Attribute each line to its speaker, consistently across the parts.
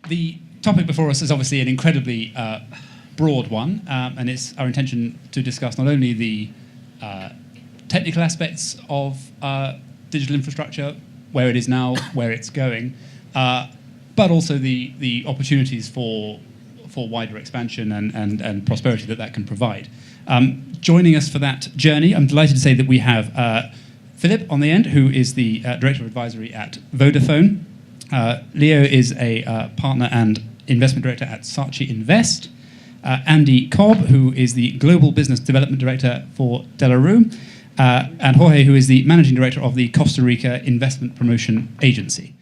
Speaker 1: the topic before us is obviously an incredibly broad one, and it's our intention to discuss not only the technical aspects of digital infrastructure, where it is now, where it's going, but also the opportunities for wider expansion and prosperity that can provide. Joining us for that journey, I'm delighted to say that we have Philippe on the end, who is the Director of Advisory at Vodafone. Leo is a partner and investment director at SAATCHiNVEST. Andy Cobb, who is the Global Business Development Director for Delarue. And Jorge, who is the Managing Director of the Costa Rica Investment Promotion Agency.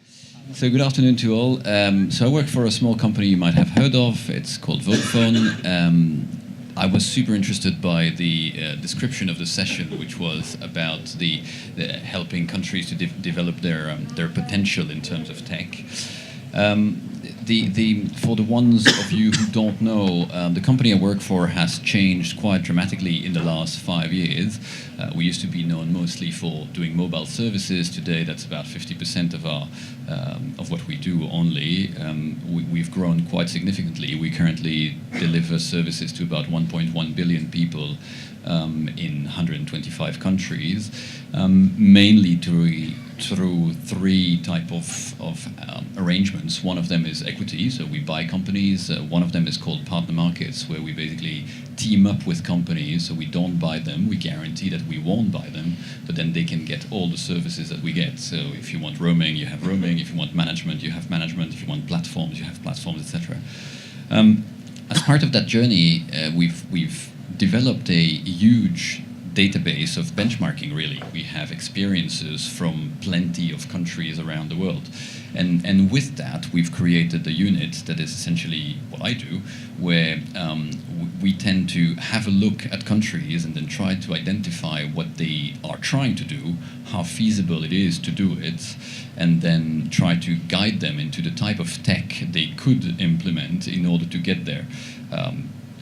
Speaker 2: So good afternoon to all. So I work for a small company you might have heard of. It's called Vodafone. I was super interested by the description of the session, which was about the helping countries to develop their potential in terms of tech. For the ones of you who don't know, the company I work for has changed quite dramatically in the last 5 years. We used to be known mostly for doing mobile services. Today, that's about 50% of what we do only. We've grown quite significantly. We currently deliver services to about 1.1 billion people in 125 countries, mainly through three type of arrangements. One of them is equity, so we buy companies. One of them is called partner markets, where we basically team up with companies, so we don't buy them, we guarantee that we won't buy them, but then they can get all the services that we get. So if you want roaming, you have roaming. If you want management, you have management. If you want platforms, you have platforms, etc. As part of that journey, we've developed a huge database of benchmarking, really. We have experiences from plenty of countries around the world. And with that, we've created a unit that is essentially what I do, where we tend to have a look at countries and then try to identify what they are trying to do, how feasible it is to do it, and then try to guide them into the type of tech they could implement in order to get there.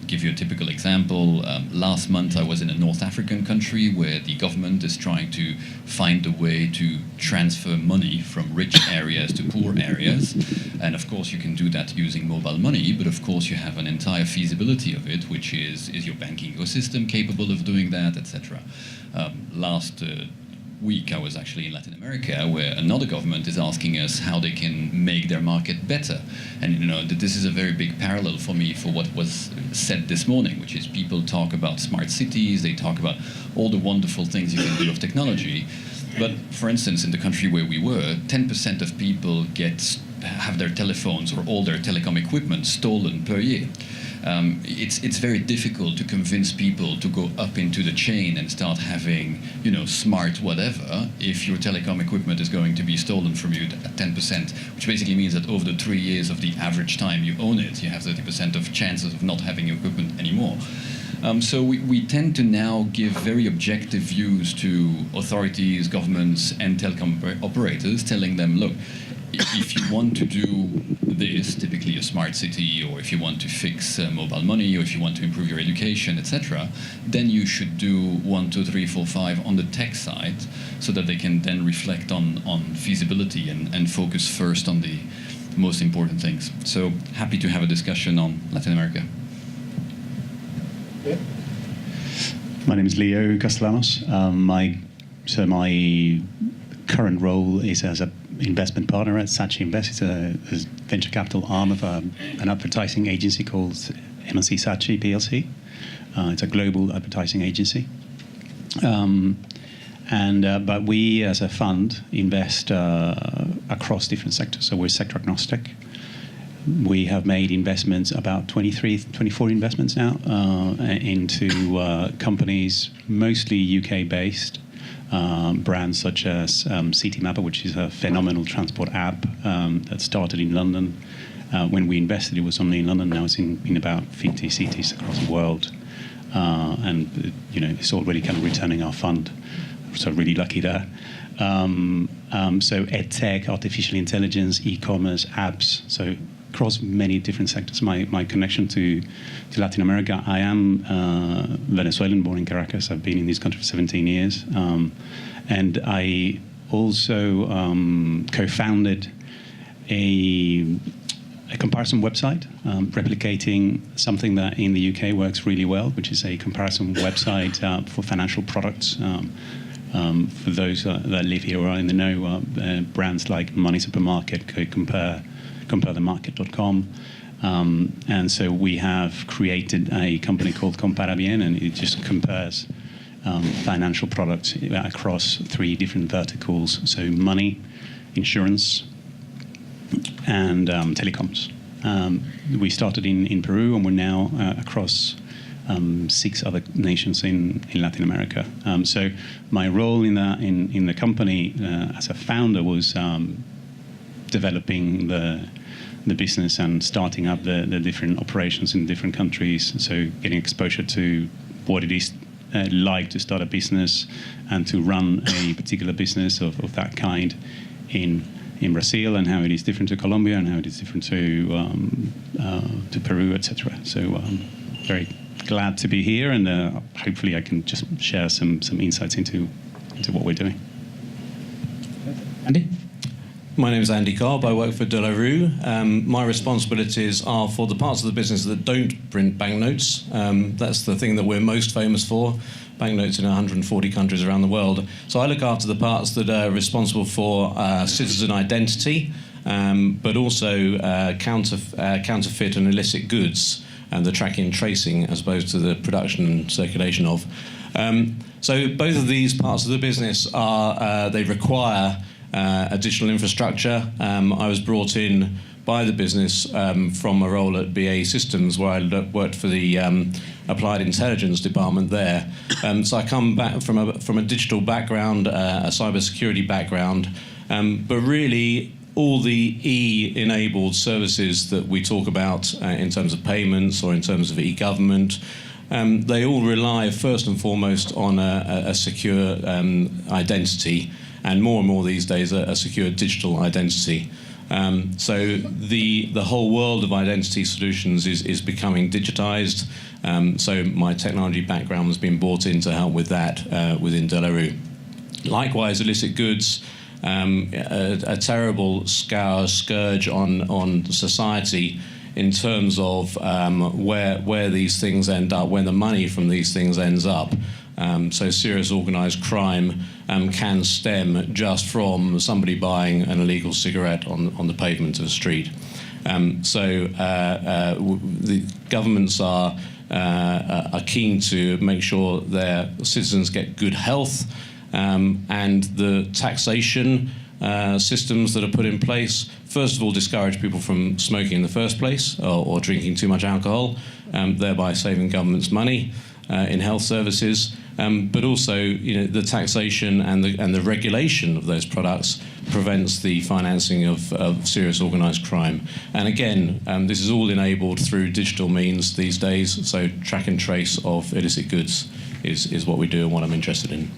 Speaker 2: Give you a typical example. Last month I was in a North African country where the government is trying to find a way to transfer money from rich areas to poor areas. And of course you can do that using mobile money, but of course you have an entire feasibility of it, which is your banking ecosystem capable of doing that, etc. Last week I was actually in Latin America, where another government is asking us how they can make their market better. And this is a very big parallel for me for what was said this morning, which is people talk about smart cities, they talk about all the wonderful things you can do with technology. But for instance, in the country where we were, 10% of people have their telephones or all their telecom equipment stolen per year. It's very difficult to convince people to go up into the chain and start having, smart whatever, if your telecom equipment is going to be stolen from you at 10%, which basically means that over the 3 years of the average time you own it, you have 30% of chances of not having your equipment anymore. So we tend to now give very objective views to authorities, governments, and telecom operators, telling them, look, if you want to do this, typically a smart city, or if you want to fix mobile money, or if you want to improve your education, etc., then you should do 1, 2, 3, 4, 5 on the tech side, so that they can then reflect on feasibility and focus first on the most important things. So happy to have a discussion on Latin America.
Speaker 3: Yeah. My name is Leo Castellanos. My current role is as an investment partner at SAATCHiNVEST. It's a venture capital arm of an advertising agency called MLC Saatchi PLC. It's a global advertising agency. But we, as a fund, invest across different sectors. So we're sector agnostic. We have made investments, about 24 investments now, into companies, mostly UK-based, brands such as Citymapper, which is a phenomenal transport app that started in London. When we invested, it was only in London. Now it's in about 50 cities across the world. And it's already kind of returning our fund. So really lucky there. So EdTech, artificial intelligence, e-commerce, apps. So across many different sectors. My connection to Latin America, I am Venezuelan, born in Caracas. I've been in this country for 17 years. And I also co-founded a a comparison website, replicating something that in the UK works really well, which is a comparison website for financial products. For those that live here or are in the know, brands like Money Supermarket could comparethemarket.com. And so we have created a company called Comparabien, and it just compares financial products across 3 different verticals. So money, insurance, and telecoms. We started in Peru, and we're now across 6 other nations in Latin America. So my role in the company as a founder was developing the business and starting up the different operations in different countries. So getting exposure to what it is like to start a business and to run a particular business of that kind in Brazil, and how it is different to Colombia, and how it is different to Peru, etc. So very glad to be here, and hopefully I can just share some insights into what we're doing.
Speaker 1: Andy?
Speaker 4: My name is Andy Cobb. I work for De La Rue. My responsibilities are for the parts of the business that don't print banknotes. That's the thing that we're most famous for, banknotes in 140 countries around the world. So I look after the parts that are responsible for citizen identity, but also counterfeit and illicit goods, and the tracking and tracing as opposed to the production and circulation of. So both of these parts of the business they require additional infrastructure. I was brought in by the business from a role at BAE Systems, where I worked for the Applied Intelligence Department there. So I come back from a digital background, a cybersecurity background, but really all the E-enabled services that we talk about in terms of payments or in terms of e-government, they all rely first and foremost on a secure identity, and more these days a secure digital identity. So the whole world of identity solutions is becoming digitized. So my technology background has been brought in to help with that within De La Rue. Likewise, illicit goods, a terrible scourge on society in terms of where these things end up, where the money from these things ends up. So serious organised crime can stem just from somebody buying an illegal cigarette on the pavement of a street. The governments are keen to make sure their citizens get good health, and the taxation systems that are put in place, first of all, discourage people from smoking in the first place or drinking too much alcohol, thereby saving governments money in health services. But also, the taxation and the regulation of those products prevents the financing of serious organised crime. And again, this is all enabled through digital means these days. So track and trace of illicit goods is what we do and what I'm interested in.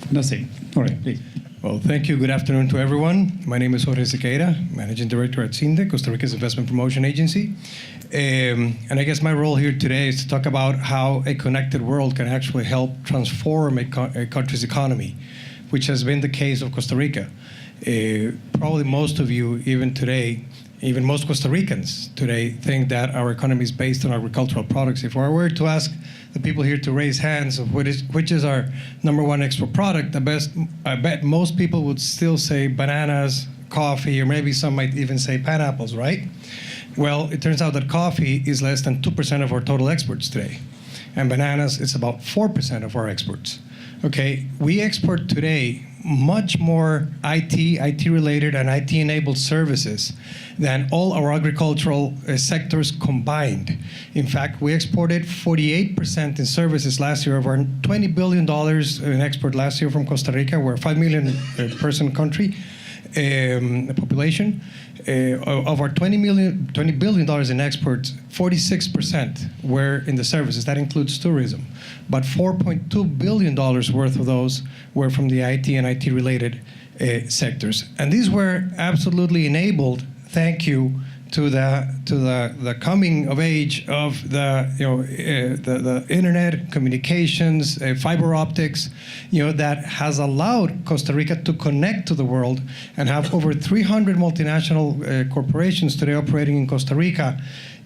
Speaker 1: Fantastic. All right, please.
Speaker 5: Well, thank you. Good afternoon to everyone. My name is Jorge Sequeira, Managing Director at CINDE, Costa Rica's investment promotion agency. And I guess my role here today is to talk about how a connected world can actually help transform a country's economy, which has been the case of Costa Rica. Probably most of you, even today, even most Costa Ricans today, think that our economy is based on agricultural products. If I were to ask the people here to raise hands of which is our #1 export product, I bet most people would still say bananas, coffee, or maybe some might even say pineapples, right? Well, it turns out that coffee is less than 2% of our total exports today. And bananas is about 4% of our exports. Okay, we export today much more IT-related and IT-enabled services than all our agricultural sectors combined. In fact, we exported 48% in services last year of our $20 billion in export last year from Costa Rica. We're a 5 million person country, population. Of our $20 billion in exports, 46% were in the services. That includes tourism. But $4.2 billion worth of those were from the IT and IT-related sectors. And these were absolutely enabled, thank you to the coming of age of the internet, communications, fiber optics, that has allowed Costa Rica to connect to the world and have over 300 multinational corporations today operating in Costa Rica,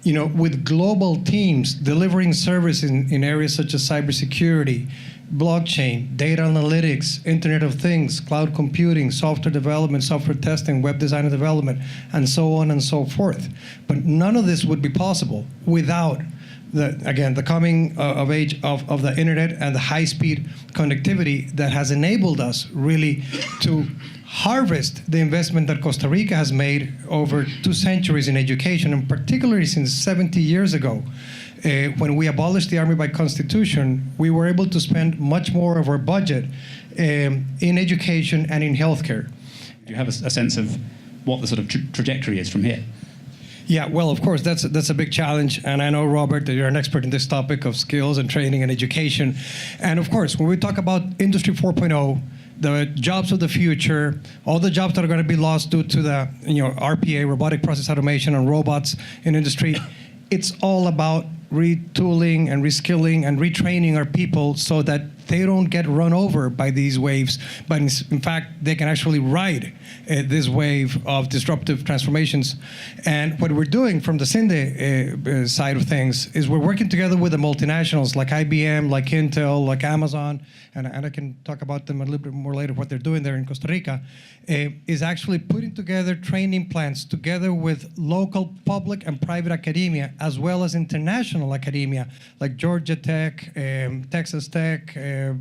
Speaker 5: with global teams delivering service in areas such as cybersecurity, blockchain, data analytics, Internet of Things, cloud computing, software development, software testing, web design and development, and so on and so forth. But none of this would be possible without the coming of age of the internet and the high-speed connectivity that has enabled us really to harvest the investment that Costa Rica has made over 2 centuries in education, and particularly since 70 years ago. When we abolished the Army by Constitution, we were able to spend much more of our budget in education and in healthcare.
Speaker 1: Do you have a sense of what the sort of trajectory is from here?
Speaker 5: Yeah, well, of course, that's a big challenge. And I know, Robert, that you're an expert in this topic of skills and training and education. And of course, when we talk about Industry 4.0, the jobs of the future, all the jobs that are going to be lost due to the RPA, robotic process automation, and robots in industry, it's all about retooling and reskilling and retraining our people so that they don't get run over by these waves, but in fact, they can actually ride this wave of disruptive transformations. And what we're doing from the CINDE side of things is we're working together with the multinationals like IBM, like Intel, like Amazon, and I can talk about them a little bit more later, what they're doing there in Costa Rica, is actually putting together training plans together with local public and private academia, as well as international academia, like Georgia Tech, Texas Tech,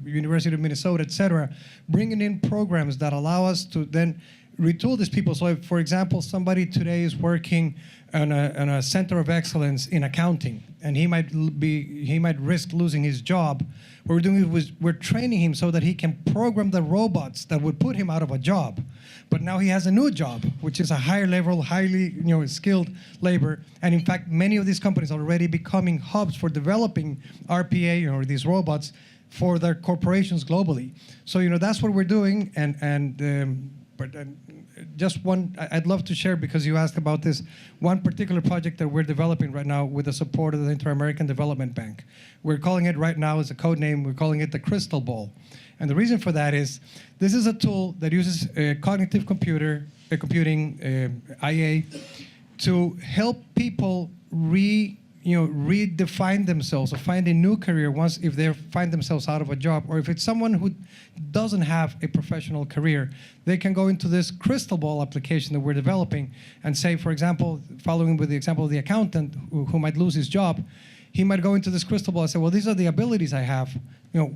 Speaker 5: University of Minnesota, et cetera, bringing in programs that allow us to then retool these people. So if, for example, somebody today is working on a center of excellence in accounting, and he might risk losing his job, what we're doing is we're training him so that he can program the robots that would put him out of a job. But now he has a new job, which is a higher level, highly skilled labor. And in fact, many of these companies are already becoming hubs for developing RPA or these robots for their corporations globally. So that's what we're doing. But just one, I'd love to share, because you asked about this, one particular project that we're developing right now with the support of the Inter-American Development Bank. We're calling it right now, as a code name, we're calling it the Crystal Ball. And the reason for that is, this is a tool that uses cognitive computing, IA, to help people redefine themselves or find a new career if they find themselves out of a job, or if it's someone who doesn't have a professional career, they can go into this crystal ball application that we're developing and say, for example, following with the example of the accountant who might lose his job, he might go into this crystal ball and say, well, these are the abilities I have.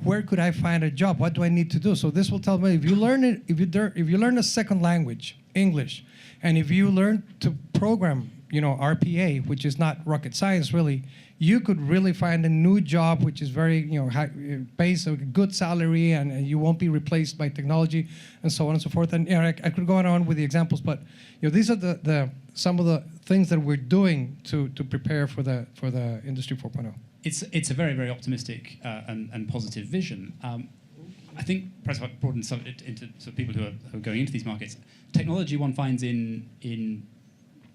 Speaker 5: Where could I find a job? What do I need to do? So this will tell me, if you learn a second language, English, and if you learn to program RPA, which is not rocket science really, you could really find a new job which is very, high, pays a good salary, and you won't be replaced by technology, and so on and so forth. And I could go on with the examples, but these are some of the things that we're doing to prepare for the Industry 4.0.
Speaker 1: It's a very, very optimistic and positive vision. I think perhaps if I broaden it into sort of people who are going into these markets, technology one finds in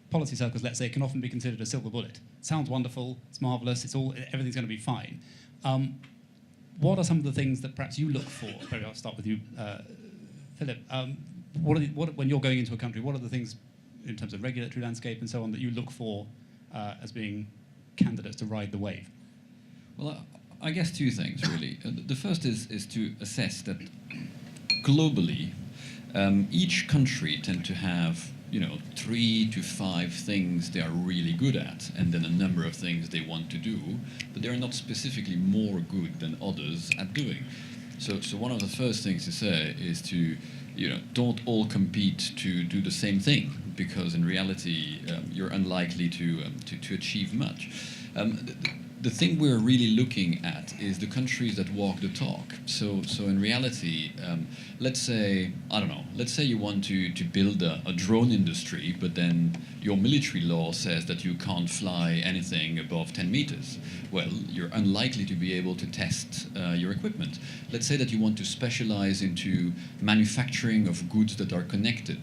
Speaker 1: policy circles, let's say, can often be considered a silver bullet. It sounds wonderful, it's marvelous, everything's going to be fine. What are some of the things that perhaps you look for? Maybe I'll start with you, Philippe. When you're going into a country, what are the things in terms of regulatory landscape and so on that you look for as being candidates to ride the wave?
Speaker 2: Well, I guess 2 things, really. The first is to assess that globally, each country tend to have 3 to 5 things they are really good at, and then a number of things they want to do, but they're not specifically more good than others at doing. So one of the first things to say is to, don't all compete to do the same thing, because in reality, you're unlikely to achieve much. The thing we're really looking at is the countries that walk the talk. So in reality, let's say you want to build a drone industry, but then your military law says that you can't fly anything above 10 meters. Well, you're unlikely to be able to test your equipment. Let's say that you want to specialize into manufacturing of goods that are connected,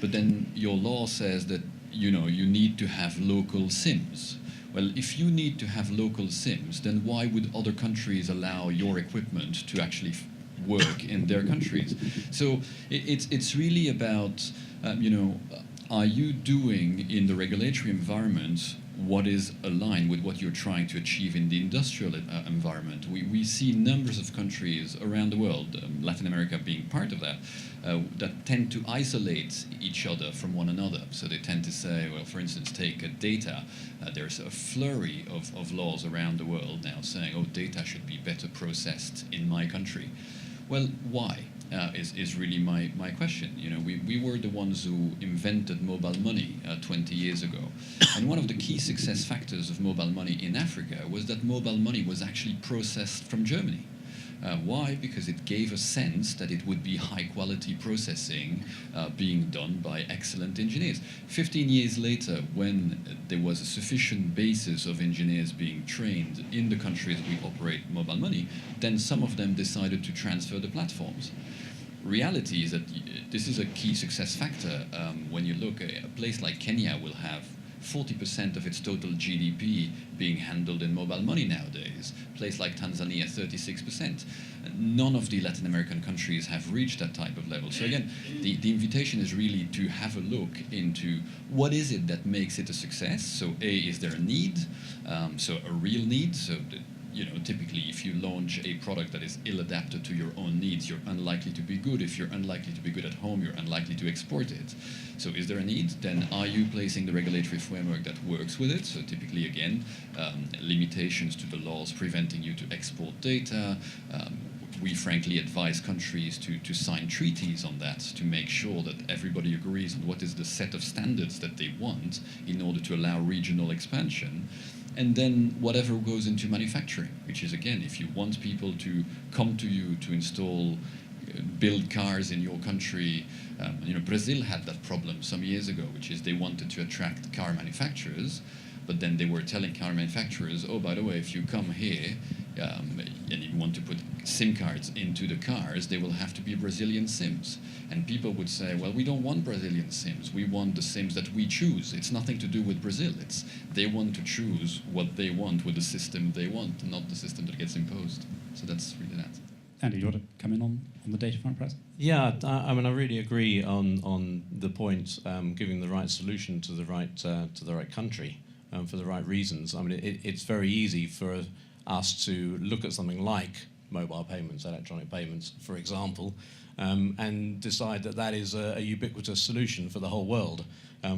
Speaker 2: but then your law says that you need to have local SIMs. Well, if you need to have local SIMs, then why would other countries allow your equipment to actually work in their countries? So it's really about, are you doing in the regulatory environment what is aligned with what you're trying to achieve in the industrial environment? We see numbers of countries around the world, Latin America being part of that, that tend to isolate each other from one another. So they tend to say, well, for instance, take data. There's a flurry of laws around the world now saying, oh, data should be better processed in my country. Well, why? Is really my question. We were the ones who invented mobile money 20 years ago. And one of the key success factors of mobile money in Africa was that mobile money was actually processed from Germany. Why? Because it gave a sense that it would be high quality processing being done by excellent engineers. 15 years later, when there was a sufficient basis of engineers being trained in the countries we operate mobile money, then some of them decided to transfer the platforms. Reality is that this is a key success factor. When you look at a place like Kenya will have 40% of its total GDP being handled in mobile money nowadays. A place like Tanzania, 36%. None of the Latin American countries have reached that type of level. So again, the invitation is really to have a look into what is it that makes it a success. So is there a need? So a real need. So typically if you launch a product that is ill-adapted to your own needs, you're unlikely to be good. If you're unlikely to be good at home, you're unlikely to export it. So is there a need? Then are you placing the regulatory framework that works with it? So typically, again, limitations to the laws preventing you to export data. We frankly advise countries to sign treaties on that to make sure that everybody agrees on what is the set of standards that they want in order to allow regional expansion. And then whatever goes into manufacturing, which is, again, if you want people to come to you to install, build cars in your country. Brazil had that problem some years ago, which is they wanted to attract car manufacturers, but then they were telling car manufacturers, oh, by the way, if you come here and you want to put SIM cards into the cars, they will have to be Brazilian SIMs. And people would say, well, we don't want Brazilian SIMs. We want the SIMs that we choose. It's nothing to do with Brazil. It's they want to choose what they want with the system they want, not the system that gets imposed. So that's really that.
Speaker 1: Andy, you want to come in on the data front, perhaps?
Speaker 4: Yeah, I really agree on the point, giving the right solution to the right country for the right reasons. It's very easy for us to look at something like mobile payments, electronic payments, for example, and decide that is a ubiquitous solution for the whole world.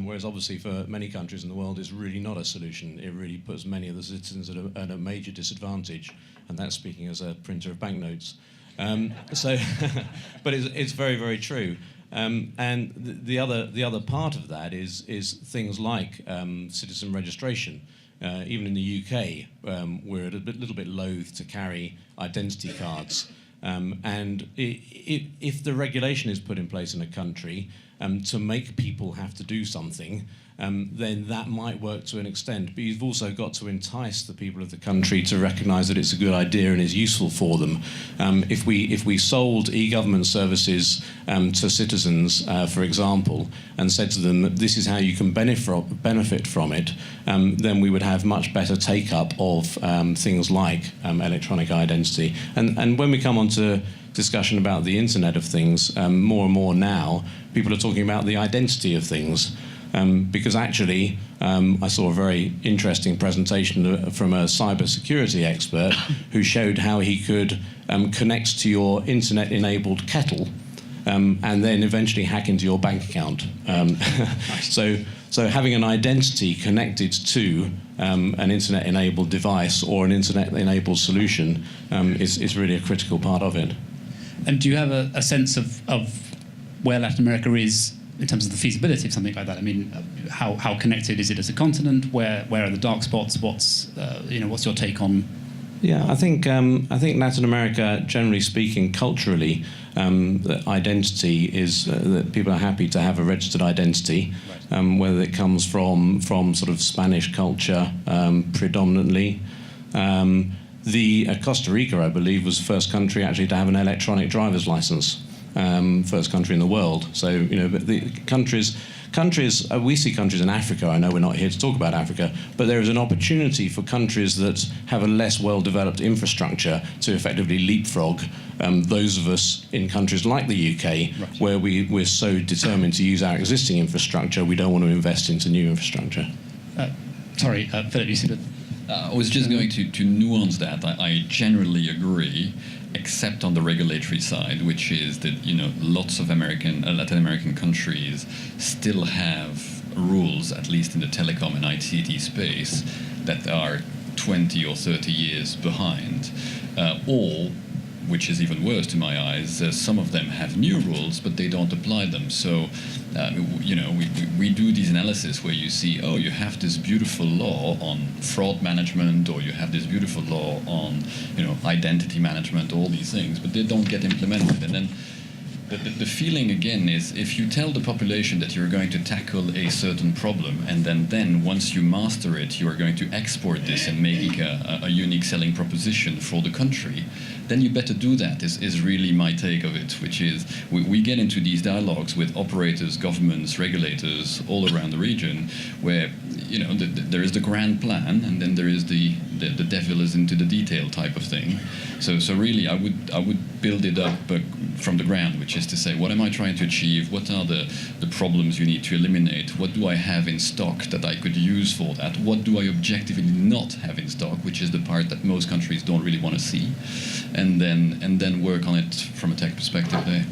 Speaker 4: Whereas obviously for many countries in the world it's really not a solution. It really puts many of the citizens at a major disadvantage, and that's speaking as a printer of banknotes. But it's very, very true. And the other part of that is things like citizen registration. Even in the UK, we're a little bit loath to carry identity cards. And if the regulation is put in place in a country to make people have to do something, then that might work to an extent. But you've also got to entice the people of the country to recognise that it's a good idea and is useful for them. If we sold e-government services to citizens, for example, and said to them that this is how you can benefit from it, then we would have much better take-up of things like electronic identity. And when we come on to discussion about the Internet of Things, more and more now, people are talking about the identity of things. Because actually, I saw a very interesting presentation from a cybersecurity expert who showed how he could connect to your internet-enabled kettle and then eventually hack into your bank account. So having an identity connected to an internet-enabled device or an internet-enabled solution is really a critical part of it.
Speaker 1: And do you have a sense of where Latin America is in terms of the feasibility of something like that? I mean, how connected is it as a continent? Where are the dark spots? What's your take on?
Speaker 4: Yeah, I think Latin America, generally speaking, culturally, the identity is that people are happy to have a registered identity, right. Whether it comes from sort of Spanish culture predominantly. Costa Rica, I believe, was the first country actually to have an electronic driver's license. First country in the world. So but the countries countries, we see countries in Africa, I know we're not here to talk about Africa, but there is an opportunity for countries that have a less well-developed infrastructure to effectively leapfrog those of us in countries like the UK, where we're so determined to use our existing infrastructure, we don't want to invest into new infrastructure.
Speaker 1: Sorry, Philippe, you said
Speaker 2: I was just going to nuance that. I generally agree, except on the regulatory side, which is that lots of Latin American countries still have rules, at least in the telecom and ICT space, that are 20 or 30 years behind, or, which is even worse to my eyes, some of them have new rules, but they don't apply them. So, we do these analysis where you see, oh, you have this beautiful law on fraud management, or you have this beautiful law on, identity management, all these things, but they don't get implemented. And then the feeling again is, if you tell the population that you're going to tackle a certain problem, and then once you master it, you are going to export this and make it a unique selling proposition for the country, then you better do that, is really my take of it, which is we get into these dialogues with operators, governments, regulators all around the region, where there is the grand plan, and then there is the devil is into the detail type of thing. So really, I would build it up from the ground, which is to say, what am I trying to achieve? What are the problems you need to eliminate? What do I have in stock that I could use for that? What do I objectively not have in stock, which is the part that most countries don't really want to see, and then work on it from a tech perspective there.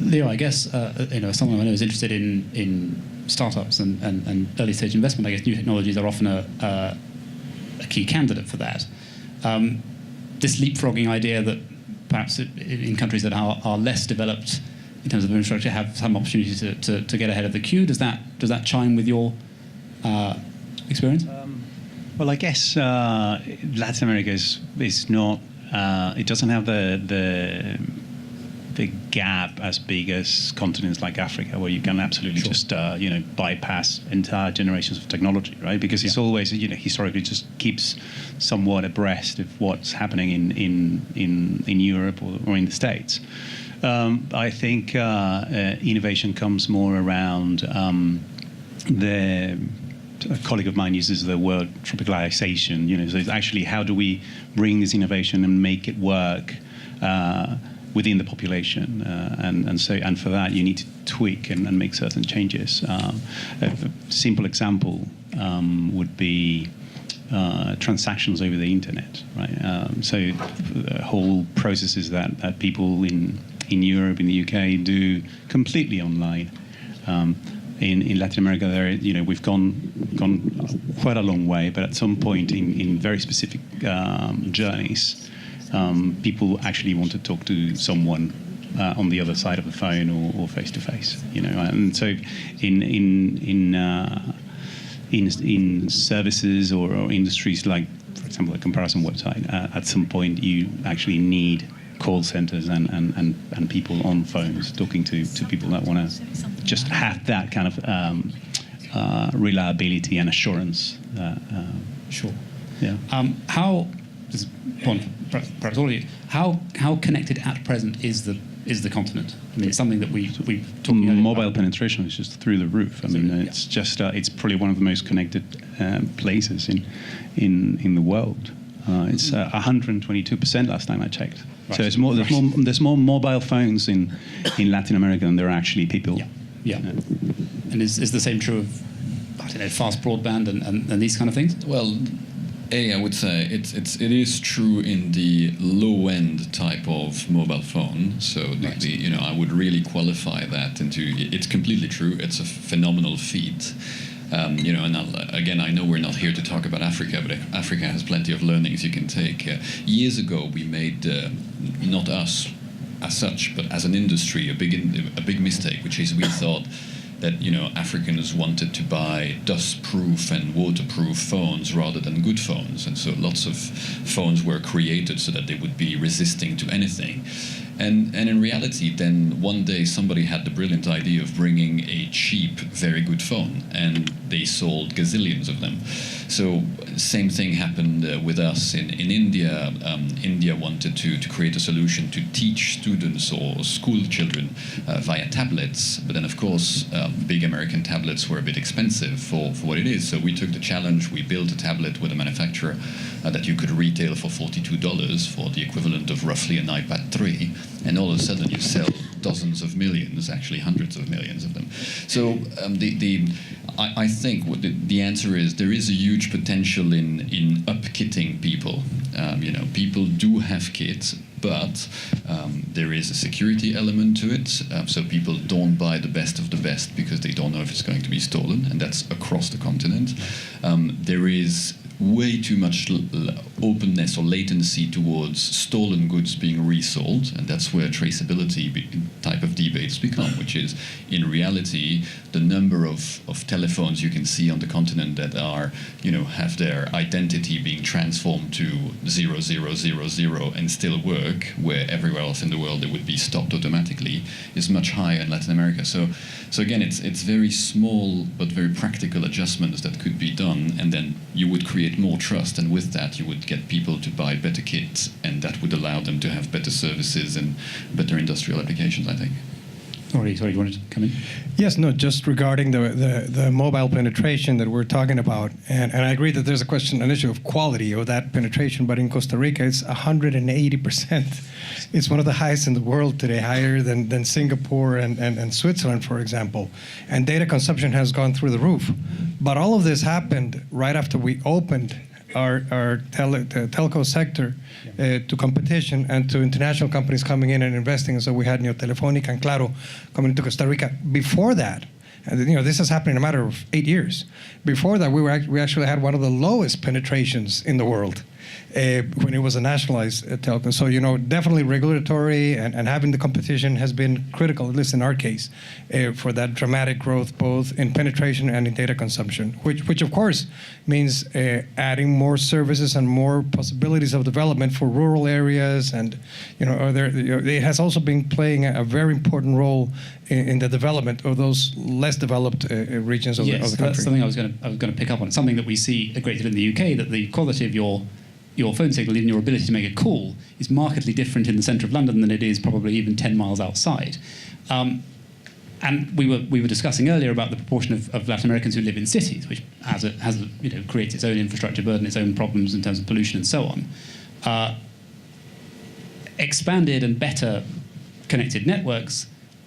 Speaker 1: Leo, I guess someone I know is interested in startups and early stage investment. I guess new technologies are often a key candidate for that. This leapfrogging idea that perhaps in countries that are less developed in terms of infrastructure have some opportunity to get ahead of the queue. Does that chime with your experience?
Speaker 3: Well, I guess Latin America is not. It doesn't have the gap as big as continents like Africa, where you can absolutely just bypass entire generations of technology, right? Because it's always historically just keeps somewhat abreast of what's happening in Europe or in the States. I think innovation comes more around a colleague of mine uses the word tropicalization. So it's actually, how do we bring this innovation and make it work within the population, and for that you need to tweak and make certain changes. A simple example would be transactions over the internet, right? So whole processes that people in Europe, in the UK, do completely online. In Latin America, we've gone quite a long way, but at some point in very specific journeys, people actually want to talk to someone on the other side of the phone or face to face, And so in services or industries like, for example, a comparison website, at some point you actually need call centers and people on phones talking to people that want to just have that kind of reliability and assurance.
Speaker 1: Sure.
Speaker 3: Yeah.
Speaker 1: How? This is one for perhaps all of you. How connected at present is the continent? I mean, it's something that we've talked about.
Speaker 3: Mobile penetration is just through the roof. I mean, it's just it's probably one of the most connected places in the world. It's 122% last time I checked. Right. So there's more mobile phones in Latin America than there are actually people.
Speaker 1: Yeah. And is the same true of fast broadband and these kind of things?
Speaker 2: Well, I would say it is true in the low-end type of mobile phone. So I would really qualify that into. It's completely true. It's a phenomenal feat. And again, I know we're not here to talk about Africa, but Africa has plenty of learnings you can take. Years ago, we made, not us as such, but as an industry, a big mistake, which is we thought that Africans wanted to buy dust-proof and waterproof phones rather than good phones, and so lots of phones were created so that they would be resisting to anything. And in reality, then one day somebody had the brilliant idea of bringing a cheap, very good phone, and they sold gazillions of them. So same thing happened with us in India. India wanted to create a solution to teach students or school children via tablets, but then of course big American tablets were a bit expensive for what it is. So we took the challenge, we built a tablet with a manufacturer that you could retail for $42 for the equivalent of roughly an iPad 3, and all of a sudden you sell dozens of millions, actually hundreds of millions of them. So I think what the answer is there is a huge potential in up-kitting people. People do have kits, but there is a security element to it. So people don't buy the best of the best because they don't know if it's going to be stolen, and that's across the continent. There is way too much openness or latency towards stolen goods being resold, and that's where traceability type of debates become, which is, in reality, the number of telephones you can see on the continent that are, have their identity being transformed to 0000 and still work, where everywhere else in the world it would be stopped automatically, is much higher in Latin America. So again, it's very small but very practical adjustments that could be done, and then you would create more trust, and with that you would get people to buy better kits, and that would allow them to have better services and better industrial applications, I think.
Speaker 1: Sorry, you wanted to come in?
Speaker 5: Yes, no, just regarding the mobile penetration that we're talking about, and I agree that there's an issue of quality of that penetration, but in Costa Rica it's 180%. It's one of the highest in the world today, higher than Singapore and Switzerland, for example. And data consumption has gone through the roof. But all of this happened right after we opened our telco sector to competition and to international companies coming in and investing. And so we had Telefónica and Claro coming into Costa Rica. Before that, and this has happened in a matter of 8 years. Before that, we actually had one of the lowest penetrations in the world when it was a nationalized telco. So definitely regulatory and having the competition has been critical, at least in our case, for that dramatic growth both in penetration and in data consumption, which of course means adding more services and more possibilities of development for rural areas, and it has also been playing a very important role in the development of those less developed regions of the country.
Speaker 1: That's something I was going to pick up on. It's something that we see a great deal in the UK, that the quality of your phone signal, even your ability to make a call, is markedly different in the centre of London than it is probably even 10 miles outside. And we were discussing earlier about the proportion of Latin Americans who live in cities, which creates its own infrastructure burden, its own problems in terms of pollution and so on. Expanded and better connected networks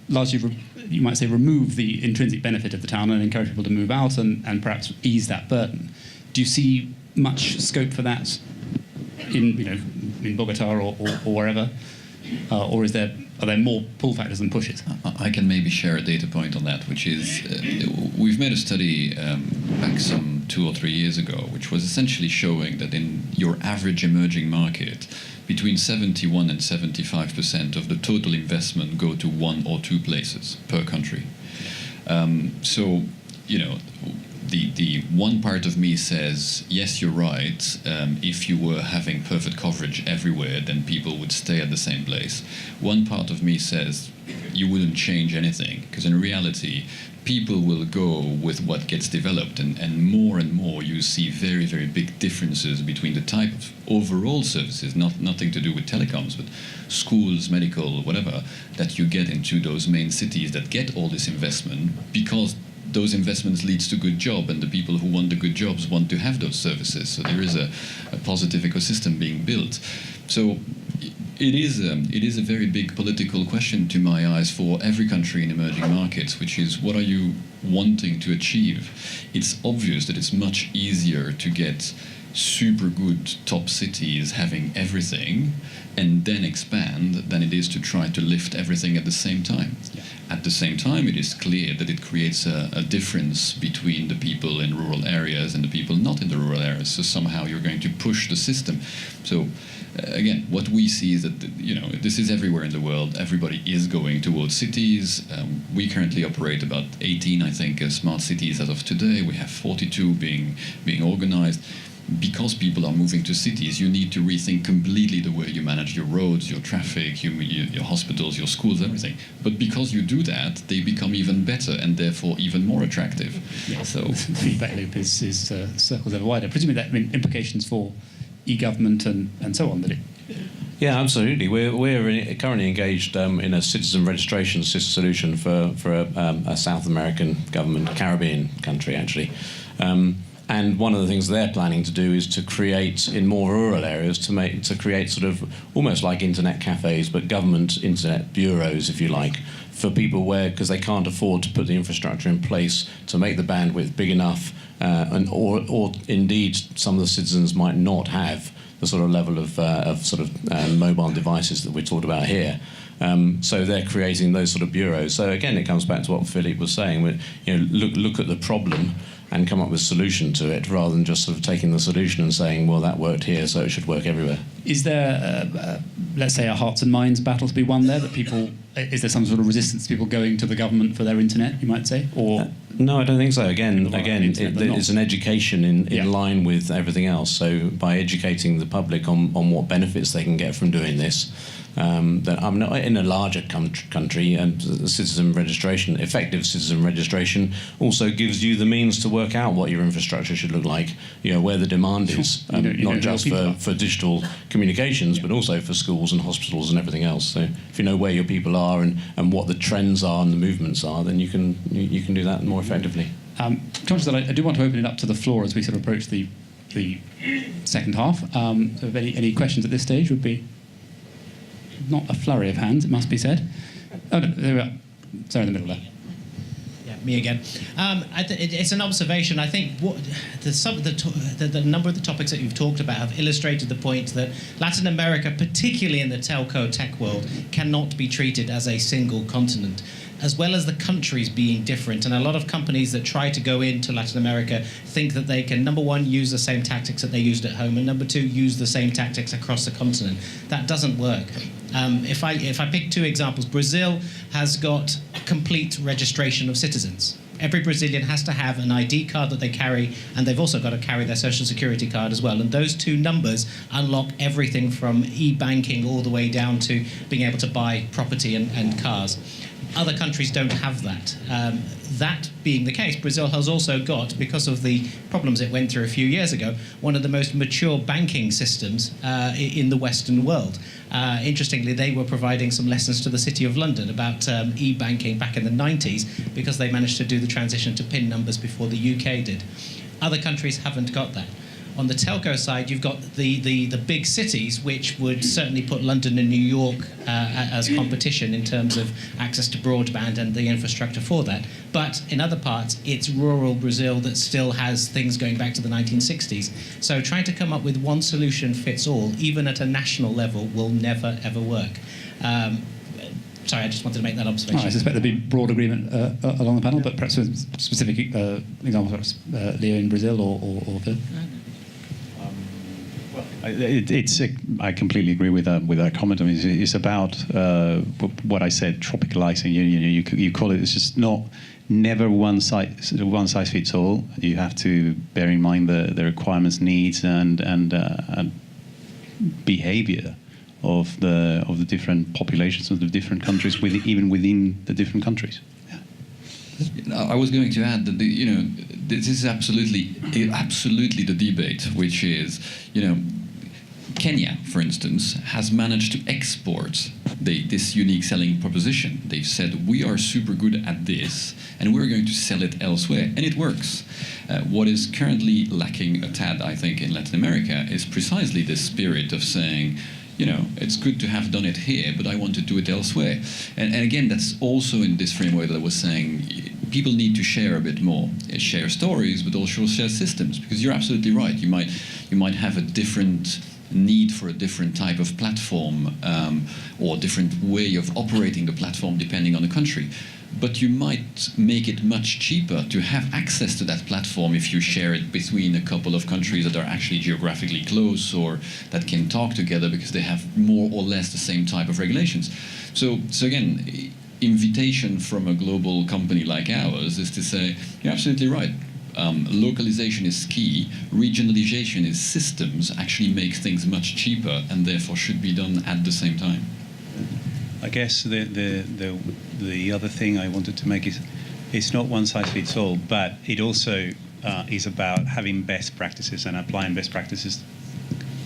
Speaker 1: largely, you might say, remove the intrinsic benefit of the town and encourage people to move out and perhaps ease that burden. Do you see much scope for that in Bogota or wherever, or are there more pull factors than pushes?
Speaker 2: I can maybe share a data point on that, which is we've made a study back some 2 or 3 years ago, which was essentially showing that in your average emerging market, between 71 and 75% of the total investment go to 1 or 2 places per country. The one part of me says, yes, you're right. If you were having perfect coverage everywhere, then people would stay at the same place. One part of me says you wouldn't change anything, because in reality, people will go with what gets developed, and more you see very, very big differences between the type of overall services, nothing to do with telecoms, but schools, medical, whatever, that you get into those main cities that get all this investment, because those investments leads to good job, and the people who want the good jobs want to have those services. So there is a positive ecosystem being built. So it is a very big political question to my eyes for every country in emerging markets, which is, what are you wanting to achieve? It's obvious that it's much easier to get super good top cities having everything and then expand than it is to try to lift everything at the same time. Yeah. At the same time, it is clear that it creates a difference between the people in rural areas and the people not in the rural areas. So somehow you're going to push the system. So again, what we see is that this is everywhere in the world. Everybody is going towards cities. We currently operate about 18, I think, smart cities as of today. We have 42 being organized. because people are moving to cities, you need to rethink completely the way you manage your roads, your traffic, your hospitals, your schools, everything. But because you do that, they become even better and therefore even more attractive.
Speaker 1: Yeah.
Speaker 2: So
Speaker 1: the feedback loop is circles ever wider. Presumably that implications for e-government and so on. That it.
Speaker 4: Yeah, absolutely. We're currently engaged in a citizen registration solution for a South American government, Caribbean country actually. And one of the things they're planning to do is to create, in more rural areas, to create sort of almost like internet cafes, but government internet bureaus, if you like, for people because they can't afford to put the infrastructure in place to make the bandwidth big enough, or indeed some of the citizens might not have the sort of level of mobile devices that we talked about here. So they're creating those sort of bureaus. So again, it comes back to what Philippe was saying. Look at the problem and come up with a solution to it, rather than just sort of taking the solution and saying, well, that worked here, so it should work everywhere.
Speaker 1: Is there, let's say, a hearts and minds battle to be won there? Is there some sort of resistance to people going to the government for their internet, you might say? Or
Speaker 4: no, I don't think so. Again, it's an education in line with everything else. So by educating the public on what benefits they can get from doing this, that I'm not in a larger country, and citizen registration, effective citizen registration, also gives you the means to work out what your infrastructure should look like. Where the demand is, not just for digital communications, but also for schools and hospitals and everything else. So if you know where your people are and what the trends are and the movements are, then you can do that more effectively.
Speaker 1: Conscious that I do want to open it up to the floor as we sort of approach the second half. So if any questions at this stage would be. Not a flurry of hands, it must be said. Oh, no, there we are. Sorry, in the middle there.
Speaker 6: Yeah, me again. It's an observation. I think the number of the topics that you've talked about have illustrated the point that Latin America, particularly in the telco tech world, cannot be treated as a single continent, as well as the countries being different. And a lot of companies that try to go into Latin America think that they can, number one, use the same tactics that they used at home, and number two, use the same tactics across the continent. That doesn't work. If I pick two examples, Brazil has got complete registration of citizens. Every Brazilian has to have an ID card that they carry, and they've also got to carry their social security card as well. And those two numbers unlock everything from e-banking all the way down to being able to buy property and cars. Other countries don't have that. That being the case, Brazil has also got, because of the problems it went through a few years ago, one of the most mature banking systems in the Western world. Interestingly, they were providing some lessons to the City of London about e-banking back in the 90s because they managed to do the transition to PIN numbers before the UK did. Other countries haven't got that. On the telco side, you've got the big cities, which would certainly put London and New York as competition in terms of access to broadband and the infrastructure for that. But in other parts, it's rural Brazil that still has things going back to the 1960s. So trying to come up with one solution fits all, even at a national level, will never, ever work. Sorry, I just wanted to make that observation.
Speaker 1: I suspect there'll be broad agreement along the panel, but perhaps with specific examples, perhaps Leo in Brazil or Phil.
Speaker 3: I completely agree with that comment. I mean, it's about what I said, tropicalizing. You call it. It's just never one size fits all. You have to bear in mind the requirements, needs, and behavior of the different populations of the different countries, even within the different countries.
Speaker 2: I was going to add that this is absolutely the debate, which is Kenya, for instance, has managed to export this unique selling proposition. They've said, we are super good at this, and we're going to sell it elsewhere, and it works. What is currently lacking a tad, I think, in Latin America is precisely this spirit of saying, it's good to have done it here, but I want to do it elsewhere. And again, that's also in this framework that I was saying, people need to share a bit more. Share stories, but also share systems, because you're absolutely right. You might have a different need for a different type of platform or different way of operating the platform depending on the country. But you might make it much cheaper to have access to that platform if you share it between a couple of countries that are actually geographically close or that can talk together because they have more or less the same type of regulations. So again, invitation from a global company like ours is to say, you're absolutely right. Localization is key. Regionalization is systems actually make things much cheaper and therefore should be done at the same time.
Speaker 3: I guess the other thing I wanted to make is it's not one size fits all, but it also is about having best practices and applying best practices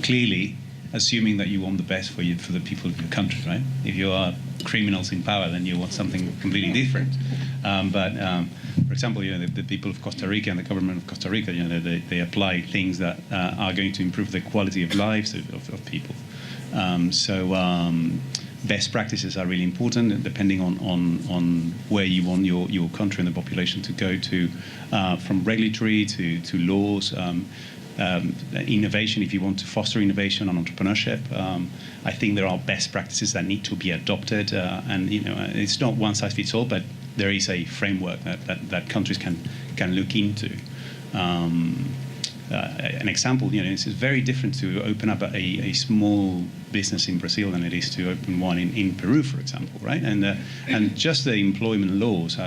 Speaker 3: clearly, assuming that you want the best for the people of your country, right? If you are criminals in power, then you want something completely different. For example, the people of Costa Rica and the government of Costa Rica, they apply things that are going to improve the quality of lives of people. Best practices are really important, depending on where you want your country and the population to go to, from regulatory to laws. Innovation, if you want to foster innovation and entrepreneurship, I think there are best practices that need to be adopted, and it's not one size fits all, but there is a framework that countries can look into. An example, it's very different to open up a small business in Brazil than it is to open one in Peru, for example, right? And just the employment laws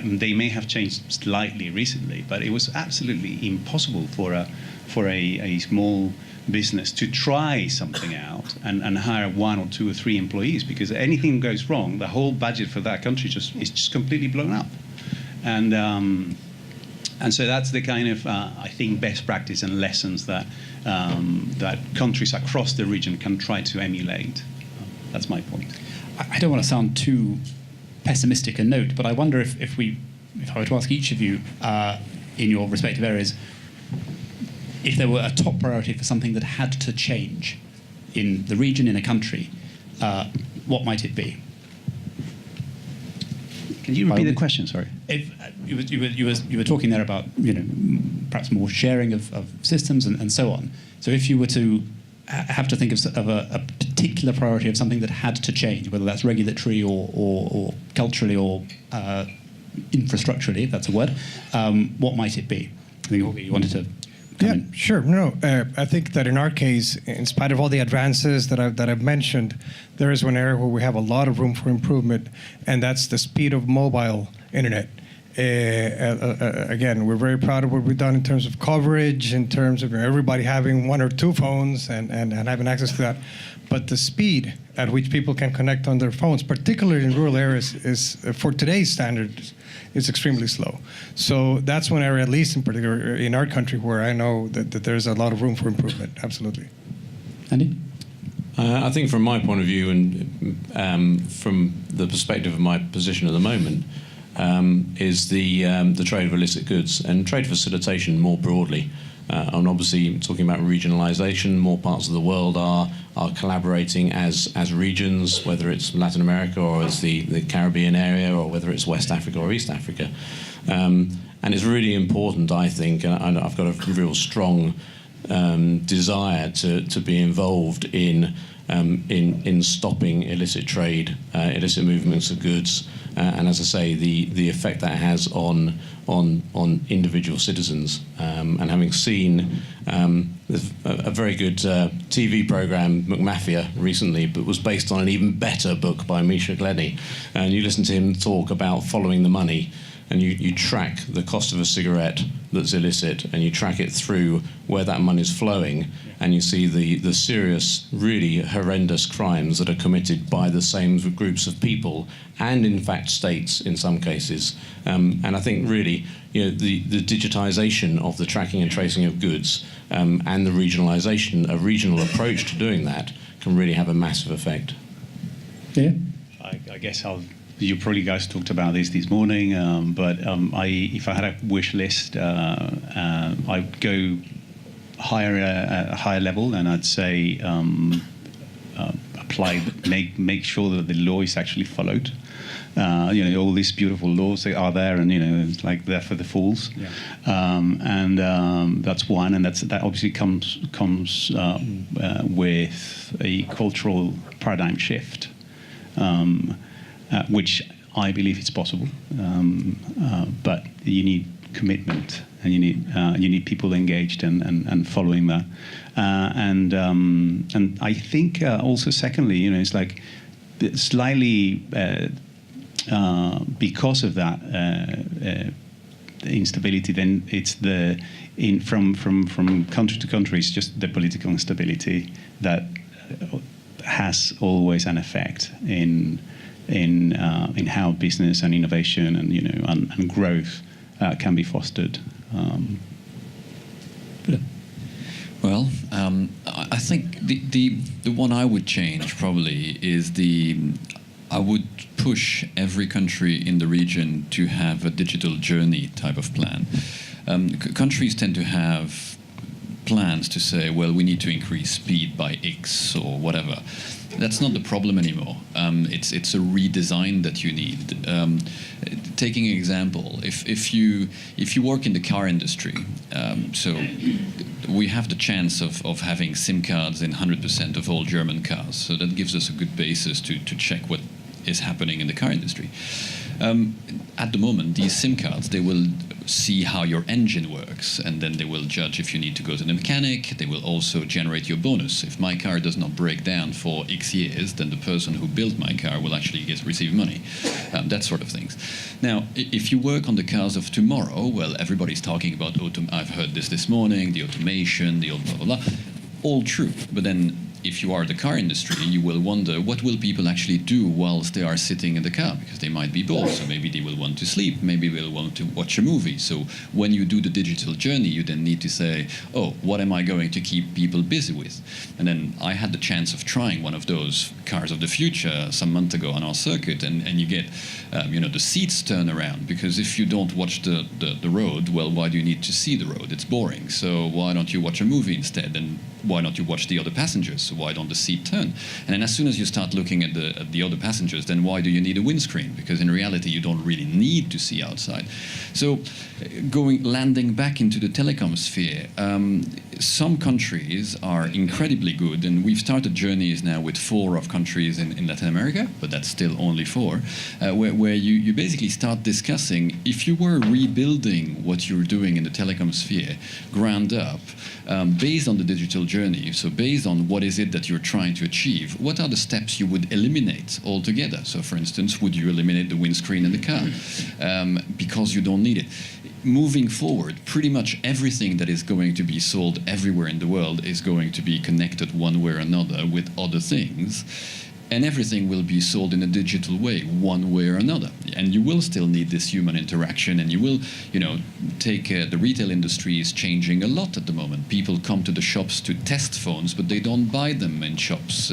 Speaker 3: they may have changed slightly recently, but it was absolutely impossible for a small business to try something out and hire 1 or 2 or 3 employees, because anything goes wrong, the whole budget for that country is just completely blown up. And so that's the kind of, I think, best practice and lessons that countries across the region can try to emulate. That's my point.
Speaker 1: I don't want to sound too pessimistic a note, but I wonder if I were to ask each of you in your respective areas, if there were a top priority for something that had to change in the region, in a country, what might it be?
Speaker 3: Can you repeat the question? Sorry.
Speaker 1: If you were talking there about perhaps more sharing of systems and so on. So if you were to have to think of a particular priority of something that had to change, whether that's regulatory or culturally or infrastructurally, if that's a word, what might it be? I think, Jorge, you wanted to come in.
Speaker 5: Sure. No, I think that in our case, in spite of all the advances that I've mentioned, there is one area where we have a lot of room for improvement, and that's the speed of mobile internet. Again, we're very proud of what we've done in terms of coverage, in terms of everybody having 1 or 2 phones and having access to that. But the speed at which people can connect on their phones, particularly in rural areas, is, for today's standards, is extremely slow. So that's one area, at least in particular in our country, where I know that there's a lot of room for improvement. Absolutely.
Speaker 1: Andy?
Speaker 4: I think from my point of view and from the perspective of my position at the moment, is the trade of illicit goods and trade facilitation more broadly. And obviously talking about regionalization, more parts of the world are collaborating as regions, whether it's Latin America or it's the Caribbean area, or whether it's West Africa or East Africa. And it's really important, I think, and I've got a real strong desire to be involved in stopping illicit trade, illicit movements of goods, and as I say, the effect that has on individual citizens. And having seen a very good TV program, McMafia, recently, but was based on an even better book by Misha Glenny, and you listen to him talk about following the money. And you track the cost of a cigarette that's illicit, and you track it through where that money is flowing, and you see the serious, really horrendous crimes that are committed by the same groups of people, and in fact states in some cases. And I think really, the digitization of the tracking and tracing of goods and the regionalization, a regional approach to doing that, can really have a massive effect.
Speaker 1: Yeah.
Speaker 3: I guess you probably guys talked about this morning, but if I had a wish list, I'd go a higher level, and I'd say make sure that the law is actually followed. All these beautiful laws that are there, and it's like there for the fools. Yeah. And that's one, and that obviously comes with a cultural paradigm shift. Which I believe is possible, but you need commitment, and you need people engaged and following that, and I think also secondly, it's like slightly because of that instability, then it's from country to country, it's just the political instability that has always an effect in how business and innovation and and growth can be fostered.
Speaker 2: Well, I think the one I would change probably is I would push every country in the region to have a digital journey type of plan. Countries tend to have plans to say, well, we need to increase speed by X or whatever. That's not the problem anymore. It's a redesign that you need. Taking an example, if you work in the car industry, so we have the chance of having SIM cards in 100% of all German cars. So that gives us a good basis to check what is happening in the car industry. At the moment, these SIM cards, they will see how your engine works, and then they will judge if you need to go to the mechanic. They will also generate your bonus. If my car does not break down for X years, then the person who built my car will actually receive money. That sort of things. Now, if you work on the cars of tomorrow, well, everybody's talking about I've heard this morning, the automation, the blah, blah, blah. All true. But then if you are the car industry, you will wonder what will people actually do whilst they are sitting in the car, because they might be bored. So maybe they will want to sleep, maybe they'll want to watch a movie. So when you do the digital journey, you then need to say, oh, what am I going to keep people busy with? And then I had the chance of trying one of those cars of the future some month ago on our circuit, and you get, the seats turn around, because if you don't watch the road, well, why do you need to see the road? It's boring. So why don't you watch a movie instead? And why not you watch the other passengers? So why don't the seat turn? And then as soon as you start looking at the other passengers, then why do you need a windscreen? Because in reality, you don't really need to see outside. So landing back into the telecom sphere, some countries are incredibly good, and we've started journeys now with 4 of countries in Latin America, but that's still only 4, where you basically start discussing, if you were rebuilding what you're doing in the telecom sphere, ground up, based on the digital journey, so based on what is it that you're trying to achieve, what are the steps you would eliminate altogether? So for instance, would you eliminate the windscreen in the car because you don't need it? Moving forward, pretty much everything that is going to be sold everywhere in the world is going to be connected one way or another with other things. And everything will be sold in a digital way, one way or another. And you will still need this human interaction, and you will, take the retail industry is changing a lot at the moment. People come to the shops to test phones, but they don't buy them in shops.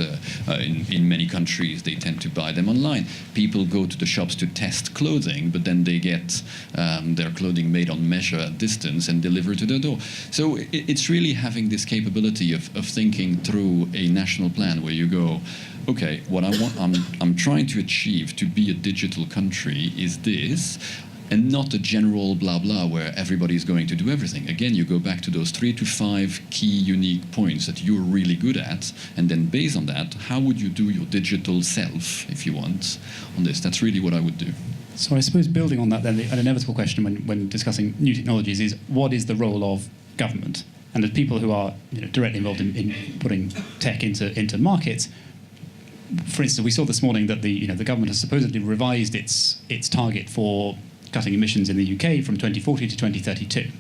Speaker 2: In many countries, they tend to buy them online. People go to the shops to test clothing, but then they get their clothing made on measure at distance and delivered to their door. So it's really having this capability of thinking through a national plan where you go, okay, what I'm trying to achieve to be a digital country is this, and not a general blah blah where everybody's going to do everything. Again, you go back to those 3 to 5 key unique points that you're really good at, and then based on that, how would you do your digital self, if you want, on this? That's really what I would do.
Speaker 1: So I suppose building on that, then an inevitable question when discussing new technologies is, what is the role of government? And as people who are directly involved in putting tech into markets, for instance, we saw this morning that the government has supposedly revised its target for cutting emissions in the UK from 2040 to 2032,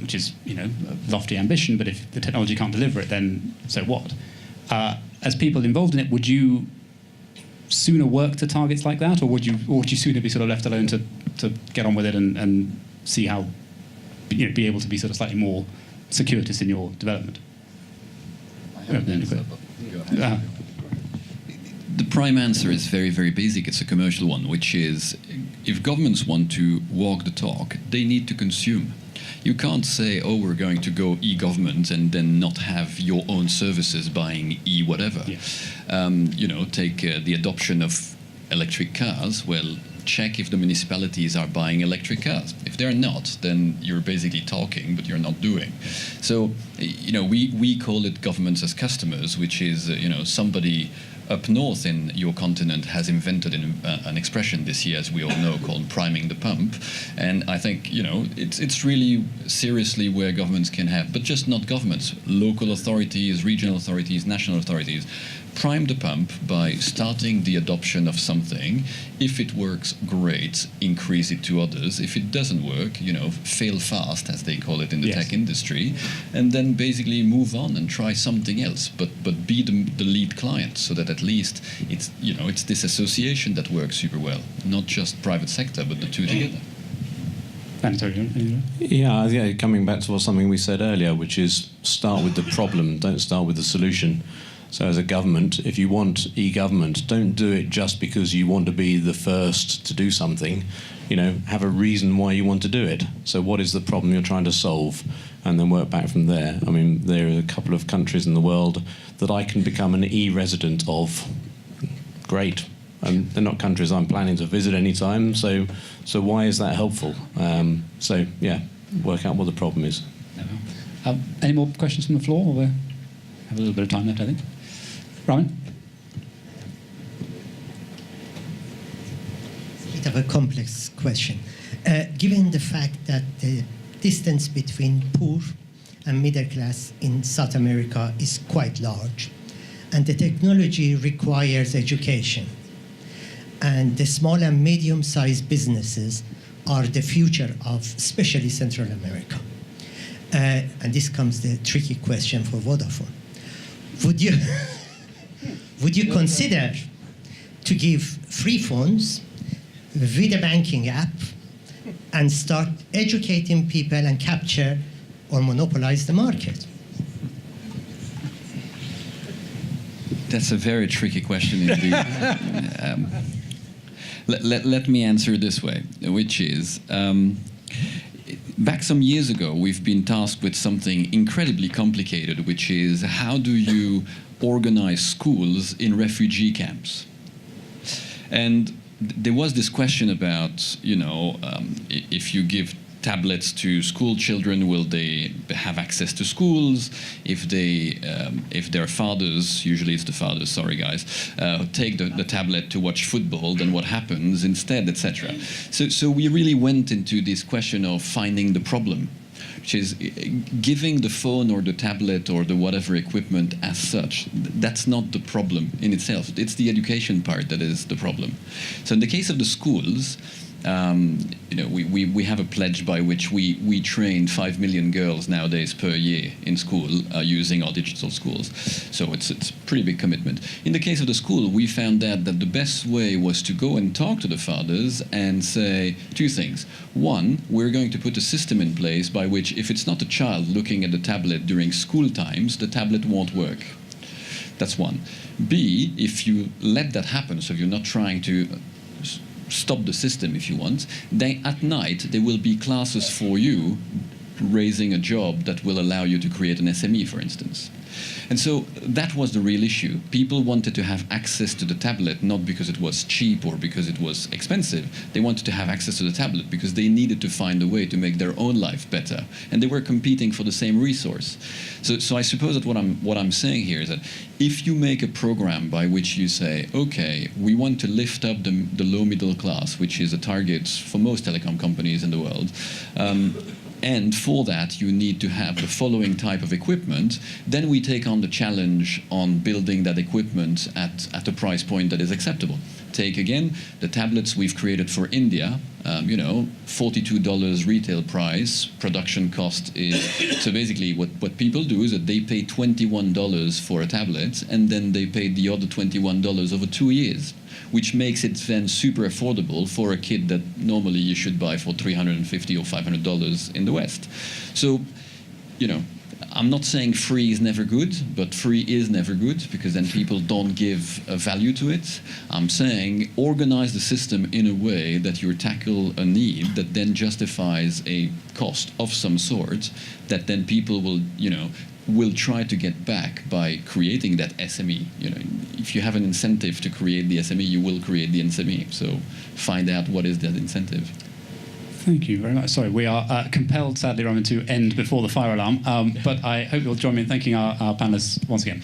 Speaker 1: which is a lofty ambition. But if the technology can't deliver it, then so what? As people involved in it, would you sooner work to targets like that, or would you sooner be sort of left alone to get on with it and see how be able to be sort of slightly more circuitous in your development?
Speaker 2: The prime answer is very, very basic. It's a commercial one, which is if governments want to walk the talk, they need to consume. You can't say, oh, we're going to go e-government and then not have your own services buying e-whatever. Yeah. Take the adoption of electric cars. Well, check if the municipalities are buying electric cars. If they're not, then you're basically talking, but you're not doing. So, we call it governments as customers, which is, somebody up north in your continent has invented an expression this year, as we all know, called priming the pump. And I think, you know, it's really seriously where governments can have, but just not governments, local authorities, regional authorities, national authorities, prime the pump by starting the adoption of something. If it works, great, increase it to others. If it doesn't work, you know, fail fast, as they call it in the tech industry, and then basically move on and try something else, but be the lead client, so that at least it's, you know, it's this association that works super well, not just private sector, but the two together.
Speaker 4: Yeah, coming back to something we said earlier, which is start with the problem, don't start with the solution. So as a government, if you want e-government, don't do it just because you want to be the first to do something. You know, have a reason why you want to do it. So what is the problem you're trying to solve? And then work back from there. I mean, there are a couple of countries in the world that I can become an e-resident of. Great. They're not countries I'm planning to visit anytime, so why is that helpful? So, yeah, work out what the problem is.
Speaker 1: Any more questions from the floor? Or we have a little bit of time left, I think. Raman?
Speaker 7: It's a bit of a complex question. Given the fact that the distance between poor and middle class in South America is quite large, and the technology requires education, and the small and medium-sized businesses are the future of especially Central America. And this comes the tricky question for Vodafone. Would you consider to give free phones with a banking app and start educating people and capture or monopolize the market?
Speaker 2: That's a very tricky question indeed. Let me answer this way, which is, back some years ago, we've been tasked with something incredibly complicated, which is how do you organize schools in refugee camps? And there was this question about, you know, if you give tablets to school children, will they have access to schools? If their fathers, usually it's the fathers, sorry guys, take the tablet to watch football, then what happens instead, etc. So we really went into this question of finding the problem, which is giving the phone or the tablet or the whatever equipment as such. That's not the problem in itself. It's the education part that is the problem. So in the case of the schools, you know, we have a pledge by which we train 5 million girls nowadays per year in school using our digital schools. So it's a pretty big commitment. In the case of the school, we found that the best way was to go and talk to the fathers and say two things. One, we're going to put a system in place by which if it's not a child looking at the tablet during school times, the tablet won't work. That's one. B, if you let that happen, so you're not trying to stop the system if you want, then at night there will be classes for you raising a job that will allow you to create an SME, for instance. And so that was the real issue. People wanted to have access to the tablet, not because it was cheap or because it was expensive. They wanted to have access to the tablet because they needed to find a way to make their own life better. And they were competing for the same resource. So I suppose that what I'm saying here is that if you make a program by which you say, okay, we want to lift up the low middle class, which is a target for most telecom companies in the world, and for that you need to have the following type of equipment, then we take on the challenge on building that equipment at a price point that is acceptable. Take again the tablets we've created for India, you know, $42 retail price, production cost is, so basically what people do is that they pay $21 for a tablet and then they pay the other $21 over 2 years, which makes it then super affordable for a kit that normally you should buy for $350 or $500 in the West. So, you know, I'm not saying free is never good, but free is never good because then people don't give a value to it. I'm saying organize the system in a way that you tackle a need that then justifies a cost of some sort that then people will, you know, will try to get back by creating that SME. You know, if you have an incentive to create the SME, you will create the SME. So find out what is that incentive.
Speaker 1: Thank you very much. Sorry, we are compelled, sadly, Roman, to end before the fire alarm, but I hope you'll join me in thanking our panelists once again.